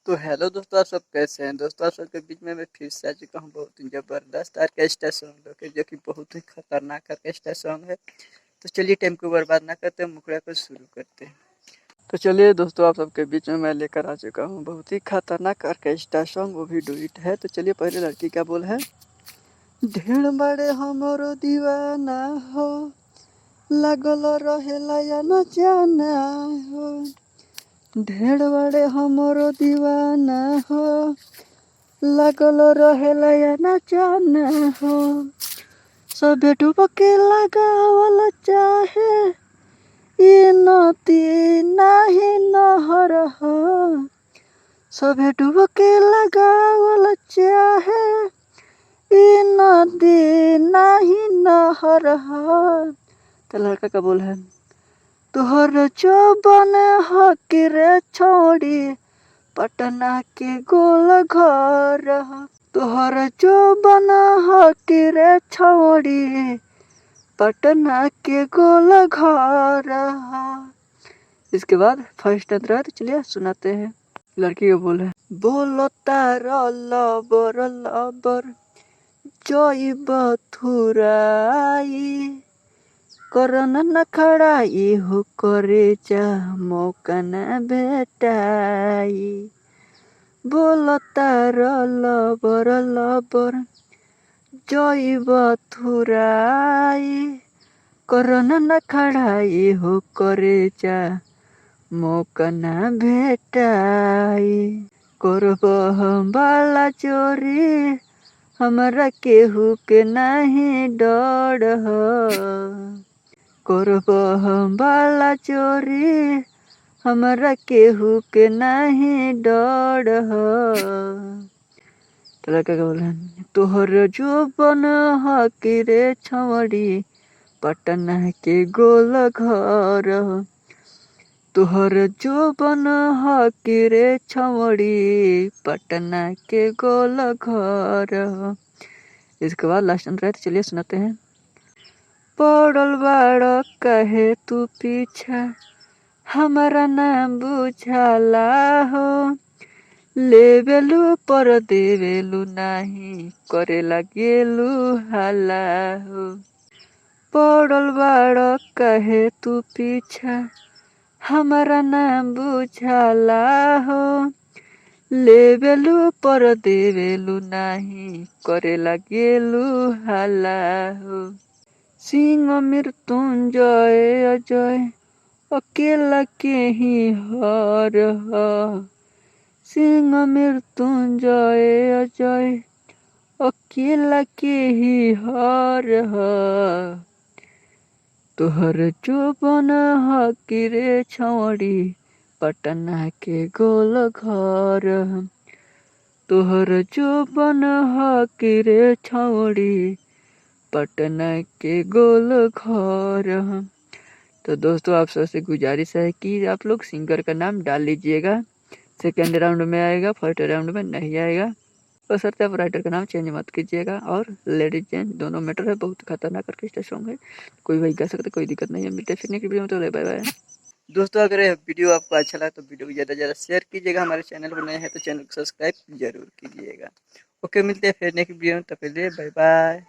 तो हेलो दोस्तों, आप सब कैसे हैं? दोस्तों, आप सबके बीच में मैं फिर से आ चुका हूँ बहुत ही ज़बरदस्त ऑर्केस्ट्रा सॉन्ग लेके, जो कि बहुत ही खतरनाक ऑर्केस्ट्रा सॉन्ग है। तो चलिए टाइम को बर्बाद ना करते, मुखड़ा को शुरू करते हैं। तो चलिए दोस्तों, आप सबके बीच में मैं लेकर आ चुका हूँ बहुत ही खतरनाक ऑर्केस्ट्रा सॉन्ग, वो भी डुइट है। तो चलिए पहले लड़की का बोल है। ढेर बड़े हमरो दीवाना हो, लगल रहेला या न जाना हो। ढेर बड़े हमरो दीवाना हो, लगल रहेला या न जाना हो। सभे डुबके लगावल चाहे, ई नदी नाही नहर हो। सभे डुबके लगावल चाहे, ई नदी नाही नहर हो। तो लड़का का बोल है। तोहर जौवन हकीरे छोड़ी, पटना के गोल घर ह। तोहर जौवन हकीरे छोड़ी, पटना के गोल घर ह। इसके बाद फर्स्ट अंतरा है, तो चलिए सुनाते हैं। लड़की को बोले। बोलो तारा लबर लबर, जइब थुराई, करन न खड़ाई हो करे जा, मौका न भेटाई। बोल तारा लबर लबर, जइब थुराई, करन न खड़ाई हो करे जा, मौका न भेटाई। करब हम बाला चोरी, हमरा केहू के नहीं डर ह। करब हम बाला चोरी, हमरा केहू के नहीं डर ह। तो लड़का का बोला। तोहर जौवन हकीरे छवड़ी, पटना के गोल घर ह। तोहर जौवन हकीरे छवड़ी, पटना के गोल घर ह। इसके बाद लास्ट अंतर है, तो चलिए सुनाते हैं। पड़ल बाड़ कहे तू पीछा, हमारा नाम बुझाला हो। लेवेलू पर देवेलू नाही, करे लागेलू हाला हो। पड़ल बाड़ कहे तू पीछा, हमारा नाम बुझाला हो। लेवेलू पर देवेलू नाही, करे लागेलू हाला हो। सिंह मृत्युंजय अजय, अकेला के ही हार ह। सिंह मृत्युंजय अजय, अकेला के ही हार ह। तोहर जौवन हकीरे छवड़ी, पटना के गोल घर ह। तोहर जौवन हकीरे छवड़ी, पटना के गोल घर ह। तो दोस्तों, आप सबसे गुजारिश है कि आप लोग सिंगर का नाम डाल लीजिएगा। सेकेंड राउंड में आएगा, फर्स्ट राउंड में नहीं आएगा। बशर्ते आप राइटर का नाम चेंज मत कीजिएगा। और लेडीज जेंट्स दोनों मैटर है, बहुत खतरनाक ऑर्केस्ट्रा सॉन्ग है। कोई वही गा सकता, कोई दिक्कत नहीं है। मिलते फिर नेक्स्ट वीडियो में, तो बाय बाय। दोस्तों, अगर यह वीडियो आपको अच्छा लगा तो वीडियो को ज़्यादा से ज़्यादा शेयर कीजिएगा। हमारे चैनल पर नए हैं तो चैनल को सब्सक्राइब जरूर कीजिएगा। ओके, मिलते हैं फिर नेक्स्ट वीडियो में, तब तक के लिए बाय बाय।